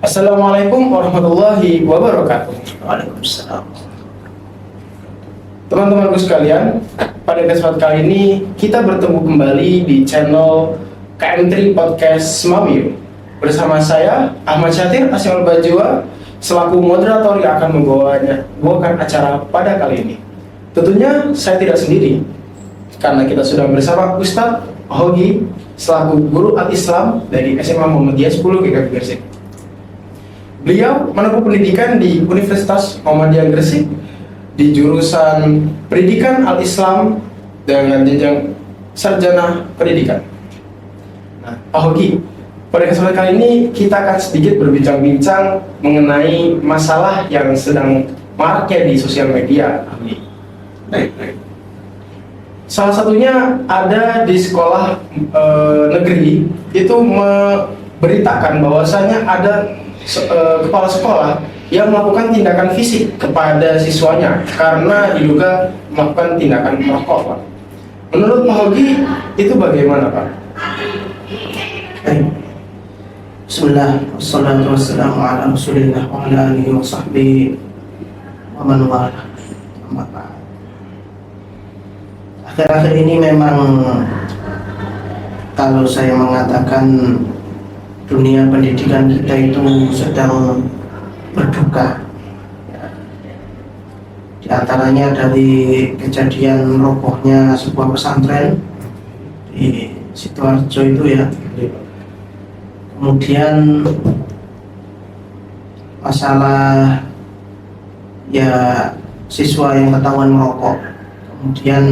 Assalamualaikum warahmatullahi wabarakatuh. Waalaikumsalam. Teman-temanku sekalian, pada kesempatan kali ini kita bertemu kembali di channel KM3 Podcast Mamiyo. Bersama saya Ahmad Syatir Asyamul Bajwa selaku moderator yang akan membawakan acara pada kali ini. Tentunya saya tidak sendiri, karena kita sudah bersama Ustadz Hogi selaku guru al-Islam dari SMA Muhammadiyah 10 GKI Gresik. Beliau menempuh pendidikan di Universitas Muhammadiyah Gresik di jurusan Pendidikan Al-Islam dengan jenjang sarjana pendidikan. Nah, Pak Hogi, pada kesempatan kali ini kita akan sedikit berbincang-bincang mengenai masalah yang sedang maraknya di sosial media. Baik. Salah satunya ada di sekolah negeri itu memberitakan bahwasanya ada kepala sekolah yang melakukan tindakan fisik kepada siswanya karena diduga melakukan tindakan merokok, Pak. Menurut Pak Hogi itu bagaimana, Pak? Baik. Bismillah, wassalatu wassalamu ala rasulillah wa ala alihi wa sahbihi wa man wala. Amma ba'd. Akhir-akhir ini memang kalau saya mengatakan dunia pendidikan kita itu sedang berduka. Di antaranya dari kejadian robohnya sebuah pesantren di Sidoarjo itu ya. Kemudian masalah ya siswa yang ketahuan merokok. Kemudian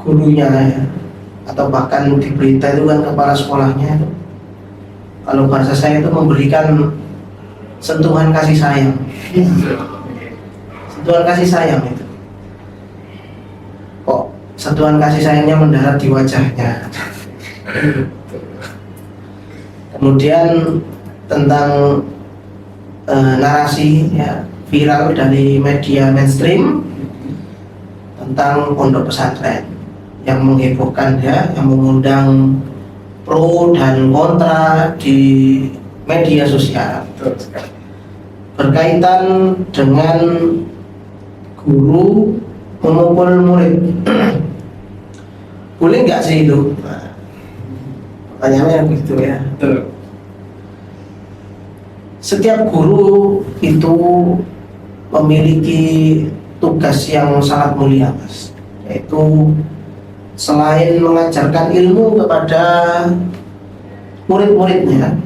gurunya ya, atau bahkan di berita itu kan kepala sekolahnya itu, kalau bahasa saya itu memberikan sentuhan kasih sayang. Sentuhan kasih sayang itu kok sentuhan kasih sayangnya mendarat di wajahnya. Kemudian tentang narasi ya viral dari media mainstream tentang pondok pesantren yang menghebohkan ya, yang mengundang pro dan kontra di media sosial berkaitan dengan guru memukul murid. Boleh nggak sih itu? Pertanyaannya begitu ya. Setiap guru itu memiliki tugas yang sangat mulia, Mas, yaitu selain mengajarkan ilmu kepada murid-muridnya,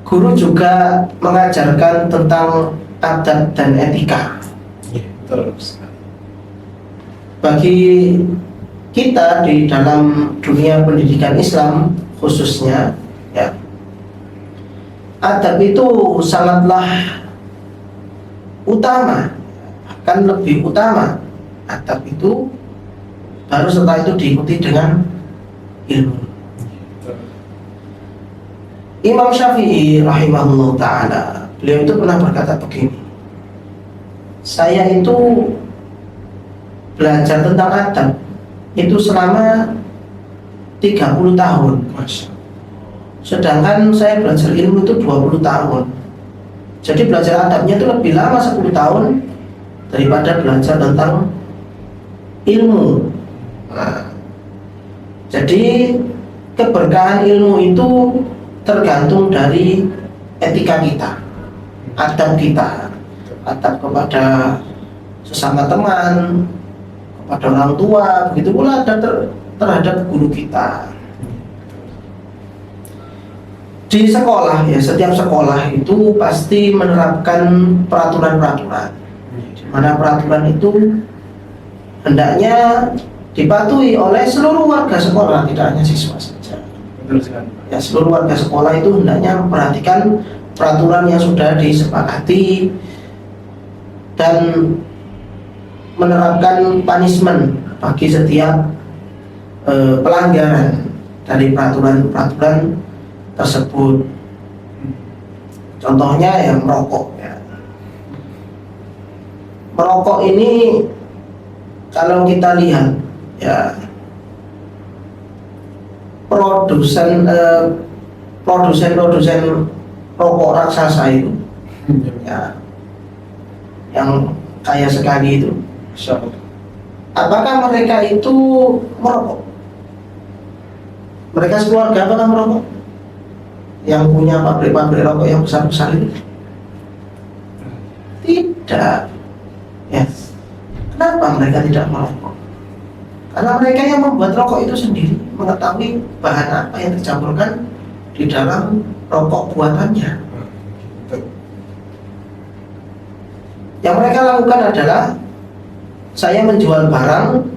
guru juga mengajarkan tentang adab dan etika. Bagi kita di dalam dunia pendidikan Islam khususnya, ya, adab itu sangatlah utama, akan lebih utama. Adab itu baru setelah itu diikuti dengan ilmu. Imam Syafi'i rahimahullah ta'ala, beliau itu pernah berkata begini, saya itu belajar tentang adab itu selama 30 tahun. Sedangkan saya belajar ilmu itu 20 tahun. Jadi belajar adabnya itu lebih lama 10 tahun daripada belajar tentang ilmu. Nah, jadi keberkahan ilmu itu tergantung dari etika kita, adab kita, adab kepada sesama teman, kepada orang tua, begitu pula adab terhadap guru kita. Di sekolah ya, setiap sekolah itu pasti menerapkan peraturan-peraturan, di mana peraturan itu hendaknya dipatuhi oleh seluruh warga sekolah, tidak hanya siswa saja. Ya, seluruh warga sekolah itu hendaknya memperhatikan peraturan yang sudah disepakati dan menerapkan punishment bagi setiap pelanggaran dari peraturan-peraturan tersebut. Contohnya ya merokok ya. Merokok ini kalau kita lihat ya, produsen produsen rokok raksasa itu, ya, yang kaya sekali itu, Masya Allah. apakah mereka itu merokok? Mereka sekeluarga apakah merokok? Yang punya pabrik-pabrik rokok yang besar-besar itu? Tidak. Ya. Kenapa mereka tidak merokok? Karena mereka yang membuat rokok itu sendiri mengetahui bahan apa yang dicampurkan di dalam rokok buatannya. Yang mereka lakukan adalah saya menjual barang,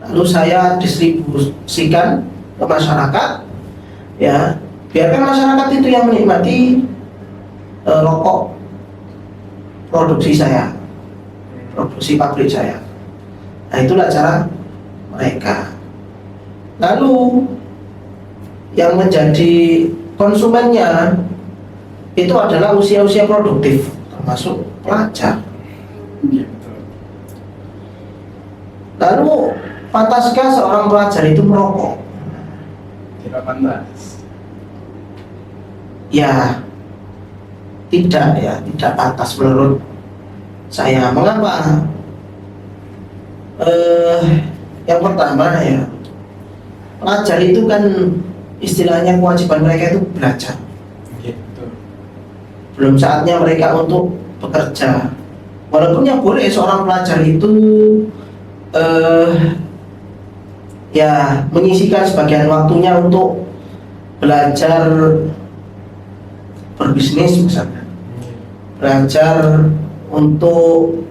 lalu saya distribusikan ke masyarakat, ya, biarkan masyarakat itu yang menikmati rokok produksi saya, produksi pabrik saya. Nah, itulah cara mereka. Lalu yang menjadi konsumennya itu adalah usia-usia produktif, termasuk pelajar. Lalu pantaskah seorang pelajar itu merokok? Tidak pantas. Ya, tidak pantas menurut saya. Mengapa? Yang pertama ya, pelajar itu kan istilahnya kewajiban mereka itu belajar. Belum saatnya mereka untuk bekerja. Walaupun yang boleh seorang pelajar itu ya menyisikan sebagian waktunya untuk belajar berbisnis misalnya, belajar untuk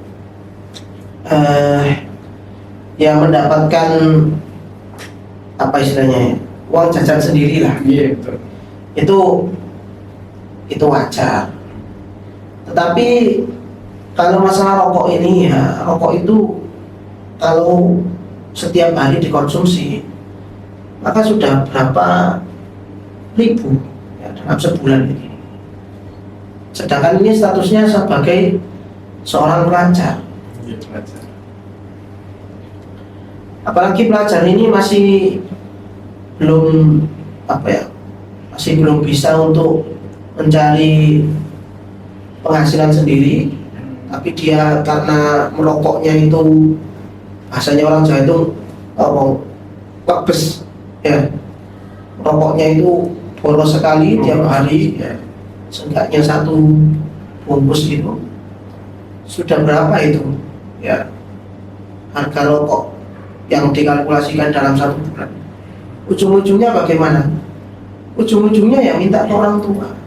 ya mendapatkan apa istilahnya ya, uang jajan sendiri lah. Iya, betul. Itu wajar. Tetapi kalau masalah rokok ini ya, rokok itu kalau setiap hari dikonsumsi maka sudah berapa ribu ya, dalam sebulan ini. Sedangkan ini statusnya sebagai seorang pelajar. Iya, pelajar. Apalagi pelajar ini masih belum masih belum bisa untuk mencari penghasilan sendiri, tapi dia karena merokoknya itu, bahasanya orang Jawa itu wakbes ya, rokoknya itu boros sekali tiap hari ya, seenggaknya 1 bungkus gitu. Sudah berapa itu ya harga rokok yang dikalkulasikan dalam 1 bulan? Ujung-ujungnya bagaimana? Ujung-ujungnya ya minta ke orang tua.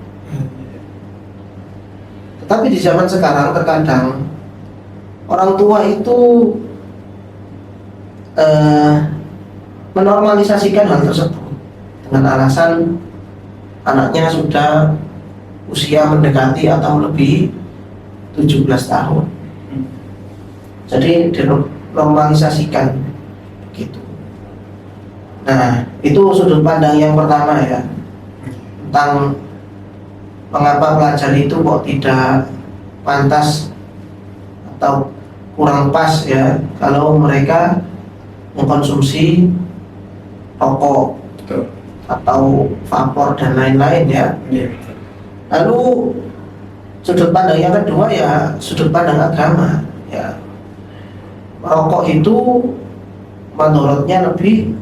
Tetapi di zaman sekarang terkadang orang tua itu menormalisasikan hal tersebut dengan alasan anaknya sudah usia mendekati atau lebih 17 tahun. Jadi dinormalisasikan begitu. Nah, itu sudut pandang yang pertama ya, tentang mengapa pelajar itu kok tidak pantas atau kurang pas ya kalau mereka mengkonsumsi rokok atau vapor dan lain-lain ya. Lalu sudut pandang yang kedua ya sudut pandang agama ya, merokok itu mandorotnya lebih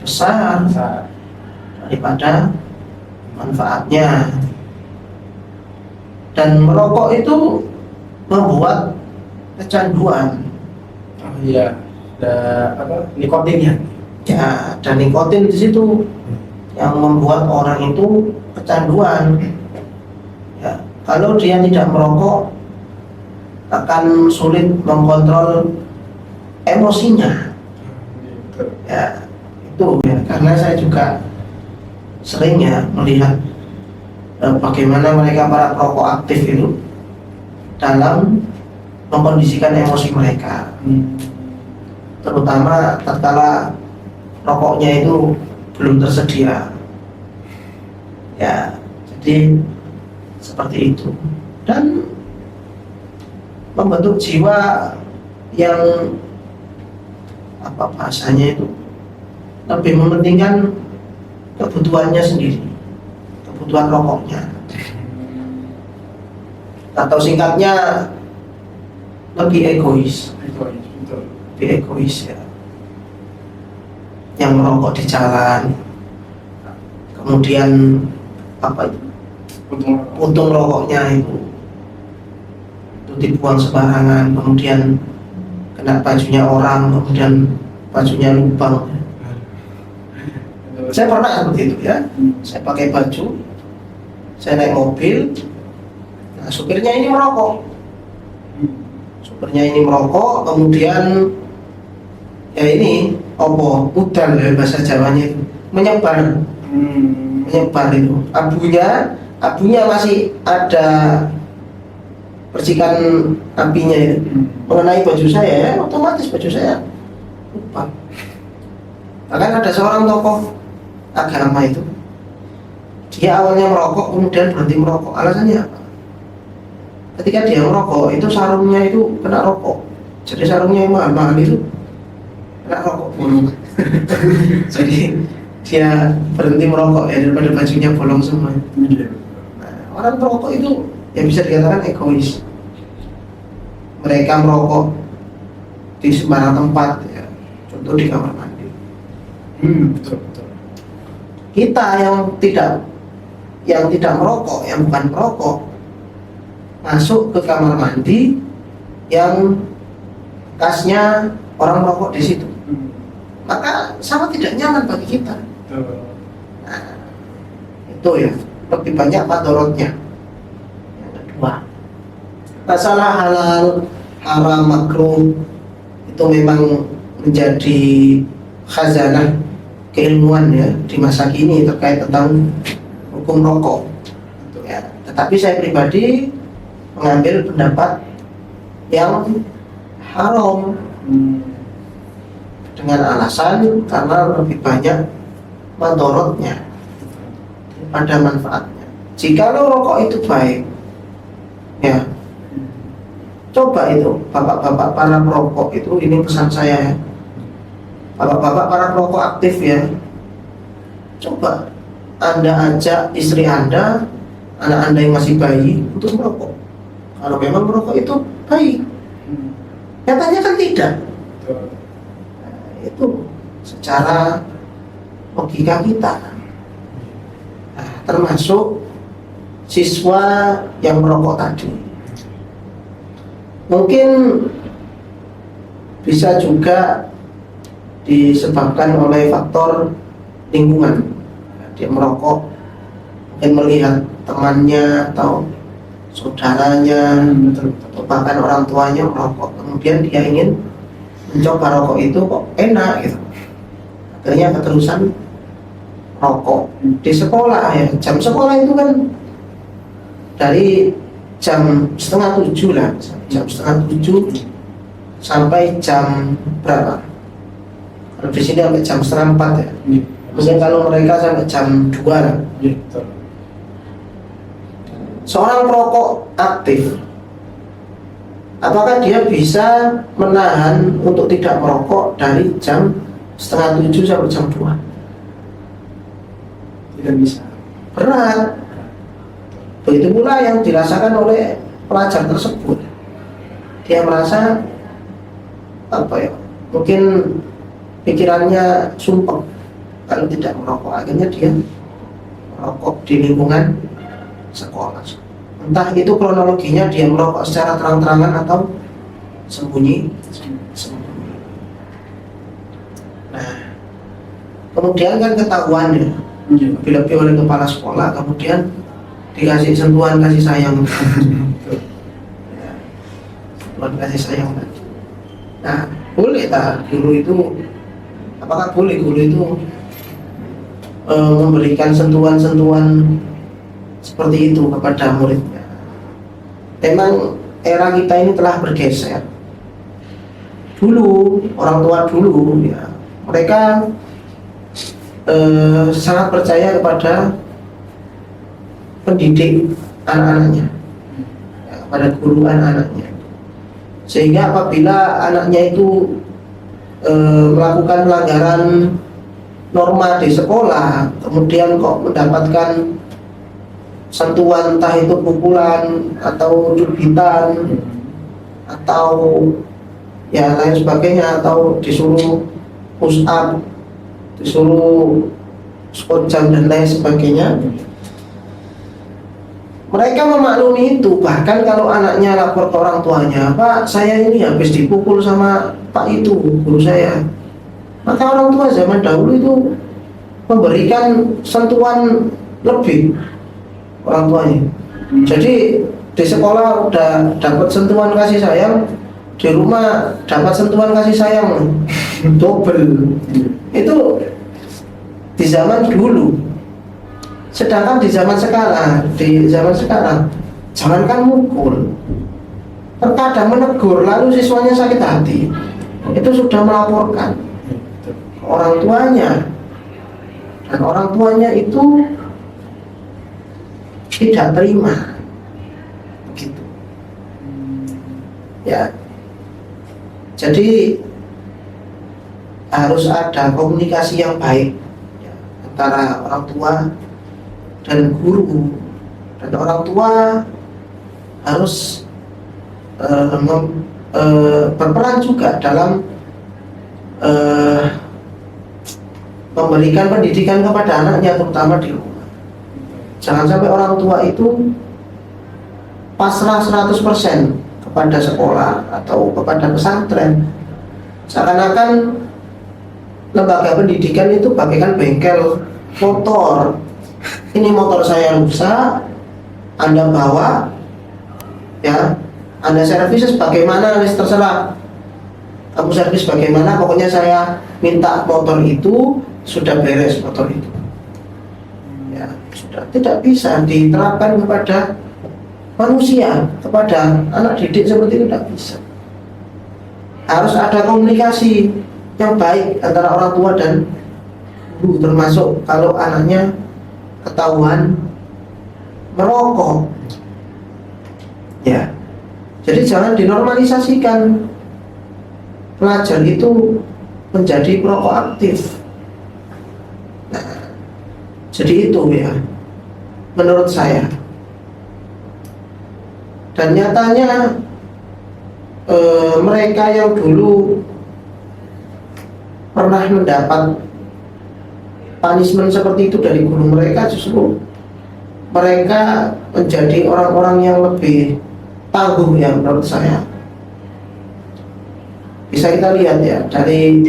besar daripada manfaatnya, dan merokok itu membuat kecanduan. Oh iya, ada nikotinnya. Ya, dan nikotin di situ yang membuat orang itu kecanduan. Ya, kalau dia tidak merokok akan sulit mengontrol emosinya. Ya, itu ya, karena saya juga sering ya melihat bagaimana mereka para perokok aktif itu dalam mengkondisikan emosi mereka, terutama tatkala rokoknya itu belum tersedia ya. Jadi seperti itu, dan membentuk jiwa yang apa bahasanya itu lebih mementingkan kebutuhannya sendiri, kebutuhan rokoknya. Atau singkatnya lebih egois, Betul. lebih egois ya. Yang merokok di jalan, kemudian apa itu? Puntung rokoknya itu dibuang sembarangan, kemudian kena bajunya orang, kemudian bajunya lubang. Saya pernah seperti itu ya. Saya pakai baju, saya naik mobil, nah supirnya ini merokok. Supirnya ini merokok, kemudian ya ini opo udan ya bahasa Jawanya itu menyebar, menyebar itu. Abunya masih ada percikan apinya itu mengenai baju saya ya, otomatis baju saya lupa. Bahkan ada seorang tokoh agama itu, dia awalnya merokok kemudian berhenti merokok. Alasannya apa? Ketika dia merokok itu sarungnya itu kena rokok, jadi sarungnya yang mahal-mahal itu kena rokok bolong. Jadi dia berhenti merokok ya daripada bajunya bolong semua. Nah, orang merokok itu ya bisa dikatakan egois. Mereka merokok di sembarang tempat ya, contoh di kamar mandi. Betul. Kita yang tidak merokok, yang bukan merokok, masuk ke kamar mandi yang kasnya orang merokok di situ, maka sangat tidak nyaman bagi kita. Nah, itu ya lebih banyak madorotnya. Yang kedua, masalah halal, haram, makruh itu memang menjadi khazanah keilmuan ya di masa kini terkait tentang hukum rokok. Ya. Tetapi saya pribadi mengambil pendapat yang haram dengan alasan karena lebih banyak madorotnya daripada manfaatnya. Jikalau rokok itu baik, ya coba itu bapak-bapak para perokok itu, ini pesan saya ya, bapak-bapak para perokok aktif ya, coba Anda ajak istri Anda, anak Anda yang masih bayi untuk merokok. Kalau memang merokok itu baik, nyatanya kan tidak. Nah, itu secara logika kita. Nah, termasuk siswa yang merokok tadi, mungkin bisa juga disebabkan oleh faktor lingkungan. Dia merokok mungkin melihat temannya atau saudaranya atau bahkan orang tuanya merokok, kemudian dia ingin mencoba rokok itu kok enak gitu, akhirnya keterusan rokok. Di sekolah ya, jam sekolah itu kan dari jam 6:30 lah, jam 6:30 sampai jam berapa? Kalau di sini sampai jam 3:30 ya. Mungkin kalau mereka sampai jam 2 lah. Seorang perokok aktif, apakah dia bisa menahan untuk tidak merokok dari jam 6:30 sampai jam 2? Tidak bisa. Berat. Begitu pula yang dirasakan oleh pelajar tersebut. Dia merasa apa ya? Mungkin pikirannya sumpah kalau tidak merokok, akhirnya dia merokok di lingkungan sekolah. Entah itu kronologinya dia merokok secara terang-terangan atau sembunyi. Nah, kemudian kan ketahuan ya, lebih-lebih oleh kepala sekolah, kemudian dikasih sentuhan kasih sayang. Ya, sentuhan kasih sayang. Nah, boleh tak guru itu, apakah boleh guru itu memberikan sentuhan-sentuhan seperti itu kepada muridnya? Memang era kita ini telah bergeser. Dulu, orang tua dulu ya, mereka sangat percaya kepada pendidik anak-anaknya, ya, kepada guru anak-anaknya, sehingga apabila anaknya itu melakukan pelanggaran norma di sekolah, kemudian kok mendapatkan sentuhan, entah itu pukulan atau cubitan atau ya lain sebagainya, atau disuruh push up, disuruh squat jump dan lain sebagainya. Mereka memaklumi itu. Bahkan kalau anaknya lapor ke orang tuanya, "Pak, saya ini habis dipukul sama Pak itu, guru saya." Maka orang tua zaman dahulu itu memberikan sentuhan lebih orang tuanya. Jadi di sekolah udah dapat sentuhan kasih sayang, di rumah dapat sentuhan kasih sayang double. Itu di zaman dulu. Sedangkan di zaman sekarang, jangankan mukul, terkadang menegur lalu siswanya sakit hati, itu sudah melaporkan ke orang tuanya, dan orang tuanya itu tidak terima, begitu. Ya, jadi harus ada komunikasi yang baik ya, antara orang tua dan guru, dan orang tua harus berperan juga dalam memberikan pendidikan kepada anaknya, terutama di rumah. Jangan sampai orang tua itu pasrah 100% kepada sekolah atau kepada pesantren, seakan-akan lembaga pendidikan itu bagaikan bengkel motor. Ini motor saya rusak, Anda bawa, ya, Anda servis bagaimana, terserah. Kamu servis bagaimana, pokoknya saya minta motor itu sudah beres motor itu. Ya, sudah tidak bisa diterapkan kepada manusia, kepada anak didik seperti itu tidak bisa. Harus ada komunikasi yang baik antara orang tua dan guru, termasuk kalau anaknya ketahuan merokok, ya. Jadi jangan dinormalisasikan pelajar itu menjadi perokok aktif. Nah, jadi itu ya, menurut saya. Dan nyatanya mereka yang dulu pernah mendapat punishment seperti itu dari guru mereka, justru mereka menjadi orang-orang yang lebih tangguh ya, menurut saya. Bisa kita lihat ya dari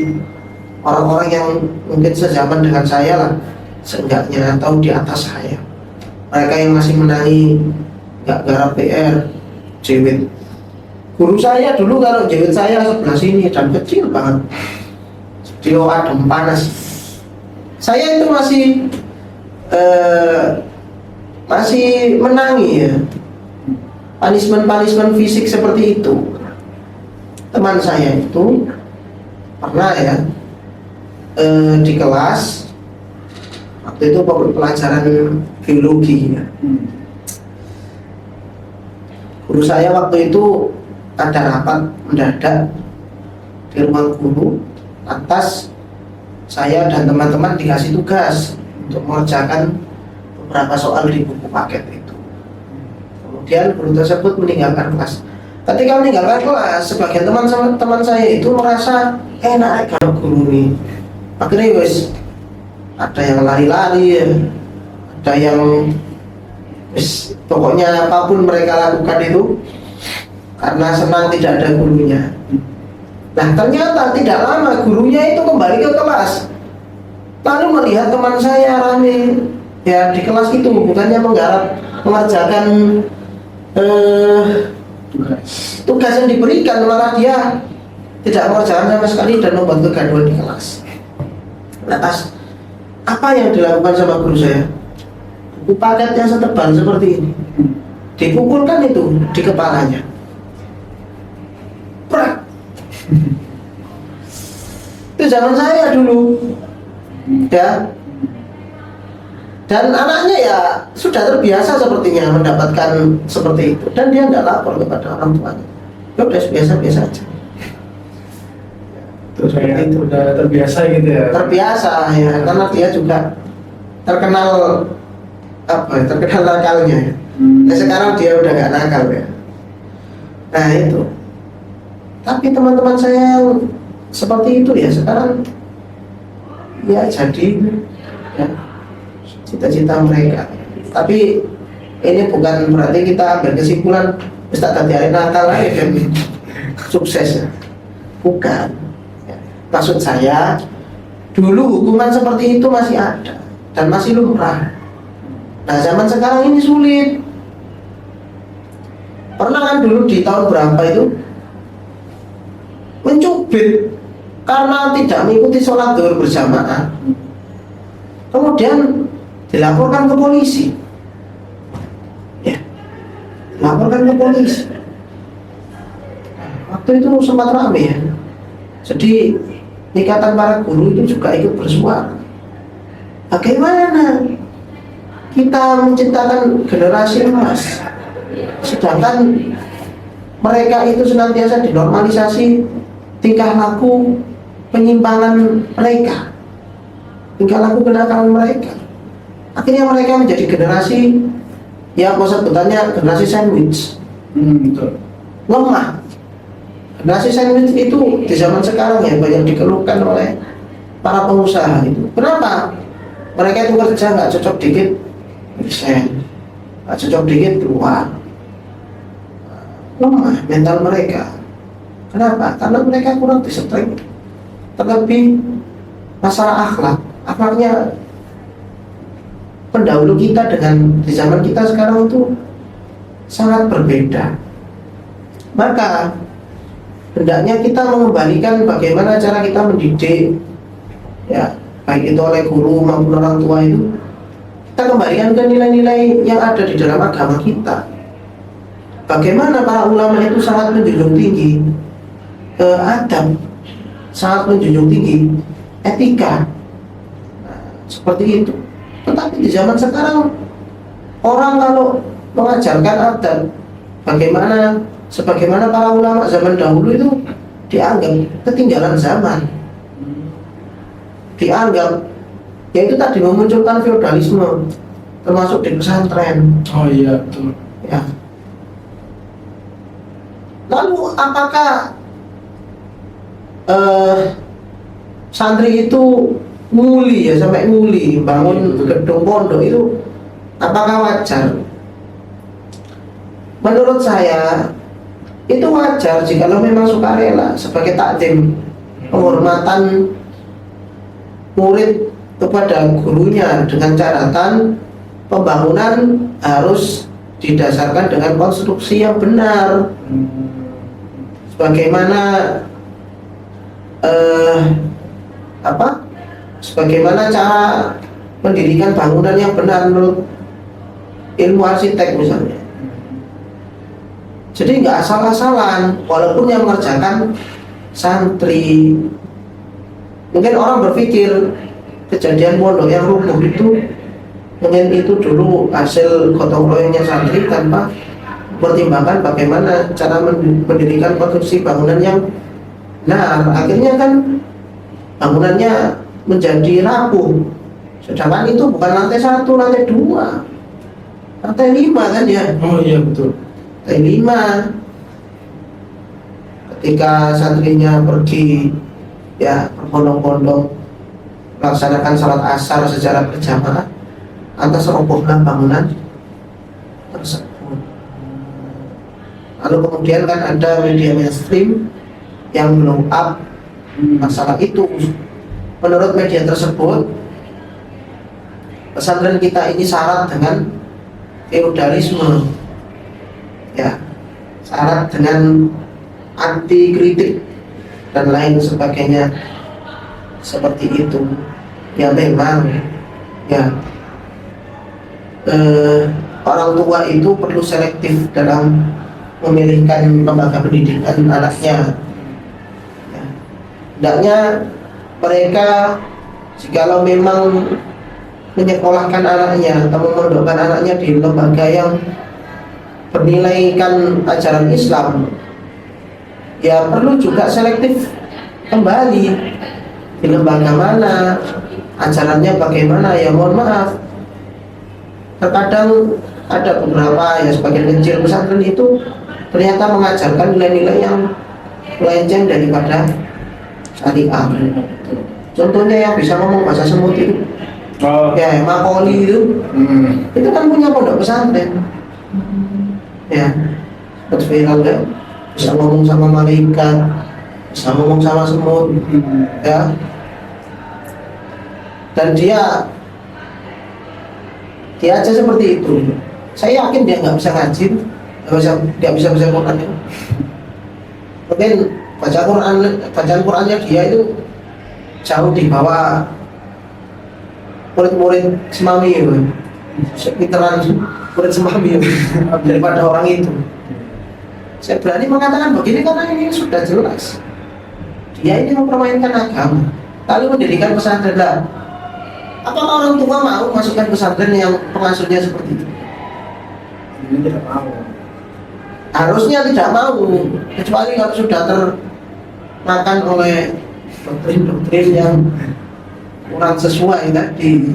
orang-orang yang mungkin sezaman dengan saya lah, seenggaknya, atau di atas saya. Mereka yang masih menangi nggak garap PR, jewit. Guru saya dulu kalau jewit saya sebelah sini dan kecil banget, dia adem panas. Saya itu masih menangi ya punishment fisik seperti itu. Teman saya itu pernah ya di kelas waktu itu pelajaran biologi ya. Guru saya waktu itu ada rapat mendadak di ruang guru, atas saya dan teman-teman dikasih tugas untuk mengerjakan beberapa soal di buku paket itu. Kemudian guru tersebut meninggalkan kelas. Ketika meninggalkan kelas, sebagian teman saya itu merasa enak kalau guru ini. Akhirnya wes ada yang lari-lari ya, ada yang wes, pokoknya apapun mereka lakukan itu karena senang tidak ada gurunya. Nah ternyata tidak lama gurunya itu kembali ke kelas, lalu melihat teman saya rame ya di kelas itu, bukannya mengerjakan tugas yang diberikan, malah dia tidak mengerjakan sama sekali dan membuat kegaduhan di kelas. Lantas apa yang dilakukan sama guru saya? Buku paket yang setebal seperti ini dipukulkan itu di kepalanya. Prak. Itu zaman saya dulu ya. Dan anaknya ya sudah terbiasa sepertinya mendapatkan seperti itu, dan dia tidak lapor kepada orang tuanya. Ya udah biasa-biasa aja. Terus kayak itu udah terbiasa gitu ya. Terbiasa ya, karena dia juga terkenal apa ya, terkenal nakalnya ya. Nah, sekarang dia udah nggak nakal ya. Nah itu. Tapi teman-teman saya yang seperti itu ya sekarang ya jadi ya, cita-cita mereka. Tapi ini bukan berarti kita ambil kesimpulan Ustaz tadi hari nakal aja dan sukses ya. Bukan ya. Maksud saya dulu hukuman seperti itu masih ada dan masih lumrah. Nah zaman sekarang ini sulit. Pernah kan dulu di tahun berapa itu mencubit karena tidak mengikuti sholat zuhur berjamaah, kemudian dilaporkan ke polisi. Ya, dilaporkan ke polisi. Waktu itu sempat ramai ya. Jadi ikatan para guru itu juga ikut bersuara. Bagaimana kita menciptakan generasi emas, sedangkan mereka itu senantiasa dinormalisasi tingkah laku penyimpangan mereka, tingkah laku kenakalan mereka. Akhirnya mereka menjadi generasi ya apa sebutannya generasi sandwich. Betul. Lemah. Generasi sandwich itu di zaman sekarang ya banyak dikeluhkan oleh para pengusaha itu. Kenapa? Mereka itu kerja nggak cocok dikit resign, nggak cocok dikit keluar. Lemah mental mereka. Kenapa? Karena mereka kurang disiplin. Terlebih masalah akhlak. Akhlaknya pendahulu kita dengan di zaman kita sekarang itu sangat berbeda. Maka hendaknya kita mengembalikan bagaimana cara kita mendidik, ya baik itu oleh guru maupun orang tua itu. Kita kembalikan ke nilai-nilai yang ada di dalam agama kita. Bagaimana para ulama itu sangat menjunjung tinggi adab, sangat menjunjung tinggi etika. Nah, seperti itu. Tetapi di zaman sekarang orang kalau mengajarkan adab sebagaimana para ulama zaman dahulu itu dianggap ketinggalan zaman. Dianggap yaitu tadi memunculkan feodalisme termasuk di pesantren. Oh iya, betul. Ya. Lalu apakah santri itu nguli ya sampai nguli bangun gedung pondok itu apakah wajar? Menurut saya itu wajar jika memang sukarela sebagai takdim penghormatan murid kepada gurunya dengan catatan pembangunan harus didasarkan dengan konstruksi yang benar. Sebagaimana sebagaimana cara mendirikan bangunan yang benar menurut ilmu arsitek misalnya. Jadi nggak asal-asalan, walaupun yang mengerjakan santri. Mungkin orang berpikir kejadian pondok yang rubuh itu mungkin itu dulu hasil gotong royongnya santri tanpa pertimbangkan bagaimana cara mendirikan konstruksi bangunan yang benar. Akhirnya kan bangunannya menjadi rapuh. Sedangkan itu bukan lantai 1, lantai 2, lantai 5 kan ya. Oh iya, betul. Lantai 5. Ketika santrinya pergi ya berbondong-bondong melaksanakan salat asar secara berjamaah, atas robohlah bangunan tersebut. Lalu kemudian kan ada media mainstream yang blow up masalah itu. Menurut media tersebut, pesantren kita ini syarat dengan feodalisme, ya, syarat dengan anti kritik dan lain sebagainya seperti itu. Ya memang, ya orang tua itu perlu selektif dalam memilihkan lembaga pendidikan anaknya. Ya. Hendaknya mereka jikalau memang menyekolahkan anaknya atau memondokkan anaknya di lembaga yang bernilaikan ajaran Islam, ya perlu juga selektif kembali di lembaga mana, ajarannya bagaimana. Ya mohon maaf, terkadang ada beberapa ya sebagian kecil pesantren itu ternyata mengajarkan nilai-nilai yang melenceng daripada syariat. Contohnya yang bisa ngomong bahasa semut itu, ya Makoli itu kan punya pondok pesantren, ya viral ya, bisa ngomong sama malaikat, bisa ngomong sama semut, ya, dan dia aja seperti itu. Saya yakin dia nggak bisa ngaji, nggak bisa baca Quran. Mungkin bacaan Qurannya dia itu jauh di bawah murid-murid Semawi, sepinteran murid Semawi daripada orang itu. Saya berani mengatakan begini karena ini sudah jelas dia ini mempermainkan agama, lalu mendirikan pesantren. Lah, apakah orang tua mau masukkan pesantren yang pengasuhnya seperti itu? Ini tidak mau. Harusnya tidak mau, kecuali kalau sudah termakan oleh doktrin-doktrin yang kurang sesuai tadi.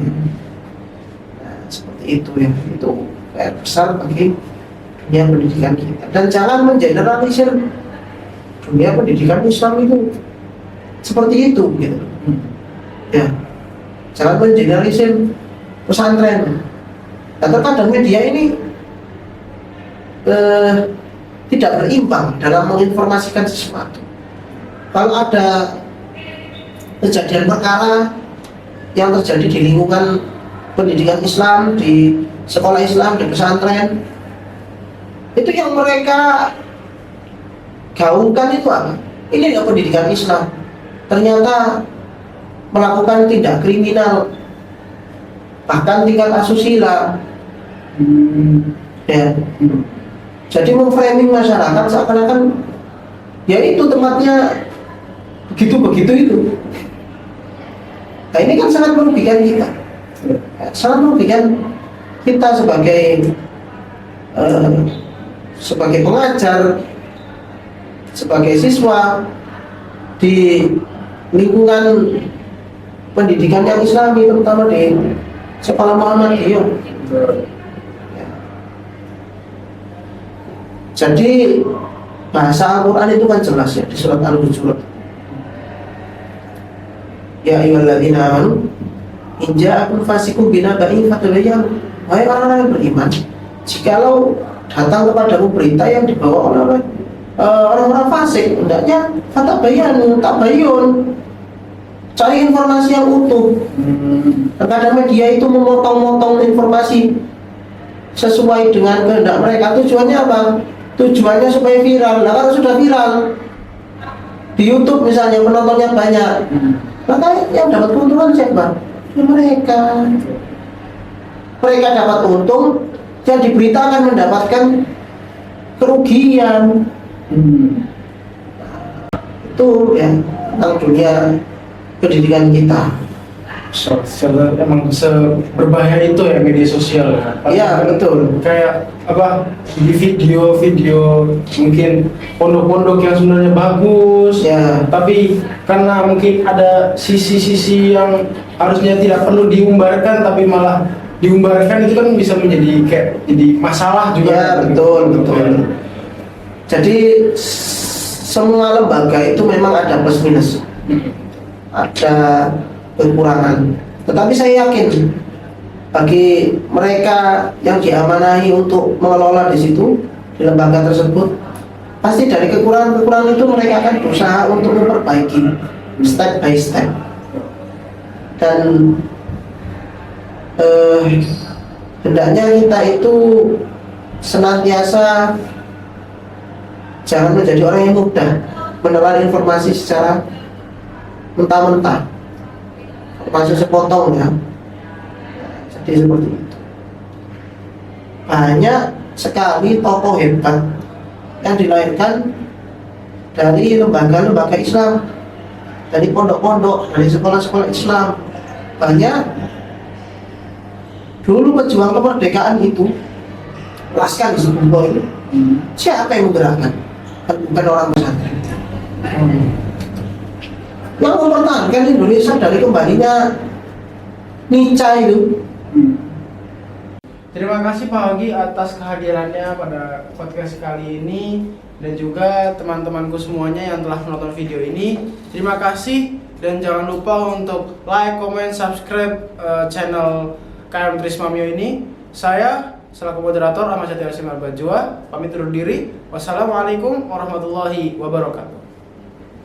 Nah, seperti itu ya, itu PR besar bagi dunia pendidikan kita. Dan jangan mengeneralisir dunia pendidikan Islam itu seperti itu, gitu. Ya, jangan mengeneralisir pesantren. Dan terkadang media ini tidak berimbang dalam menginformasikan sesuatu. Kalau ada kejadian perkara yang terjadi di lingkungan pendidikan Islam, di sekolah Islam, di pesantren, itu yang mereka gaungkan itu apa? Ini adalah pendidikan Islam. Ternyata melakukan tindak kriminal, bahkan tingkat asusila. Ya. Jadi memframing masyarakat seakan-akan ya itu tempatnya begitu-begitu itu. Nah, ini kan sangat merugikan kita, sangat merugikan kita sebagai pengajar, sebagai siswa di lingkungan pendidikan yang Islami, terutama di sekolah Muhammadiyah. Jadi bahasa Al-Quran itu kan jelas ya di surat Al-Hujurat. Ya ayyuhalladzina amanu in ja'akum fasiqun binaba'in fatabayyanu. Wahai orang-orang yang beriman, jikalau datang kepadamu berita yang dibawa oleh orang-orang fasik, hendaknya tabayyun, cari informasi yang utuh. Terkadang media itu memotong-motong informasi sesuai dengan kehendak mereka. Tujuannya apa? Tujuannya supaya viral. Nah, kalau sudah viral di YouTube misalnya, penontonnya banyak, maka yang dapat keuntungan siapa? Ya mereka dapat untung, yang diberitakan mendapatkan kerugian. Itu ya tentang dunia pendidikan kita. Emang berbahaya itu ya media sosial ya. Iya, betul. Kayak apa, di video-video mungkin pondok-pondok yang sebenarnya bagus Ya. tapi karena mungkin ada sisi-sisi yang harusnya tidak perlu diumbarkan tapi malah diumbarkan, itu kan bisa jadi masalah juga. Ya, betul. Jadi semua lembaga itu memang ada plus minus, ada kekurangan. Tetapi saya yakin bagi mereka yang diamanahi untuk mengelola di situ, di lembaga tersebut, pasti dari kekurangan-kekurangan itu mereka akan berusaha untuk memperbaiki step by step. Dan hendaknya kita itu senantiasa jangan menjadi orang yang mudah menelan informasi secara mentah-mentah, informasi sepotong ya. Jadi seperti itu. Banyak sekali tokoh hebat yang dilahirkan dari lembaga-lembaga Islam, dari pondok-pondok, dari sekolah-sekolah Islam. Banyak. Dulu pejuang kemerdekaan itu, Laskar Zubungko itu, siapa yang menggerakkan? Bukan orang pesantren. Yang mempertahankan Indonesia dari kembalinya Nica itu, Terima kasih Pak Hogi atas kehadirannya pada podcast kali ini, dan juga teman-temanku semuanya yang telah menonton video ini. Terima kasih, dan jangan lupa untuk like, comment, subscribe channel KM Trismamio ini. Saya selaku moderator Ahmad Syatir Asim Al-Bajwa pamit undur diri. Wassalamualaikum warahmatullahi wabarakatuh.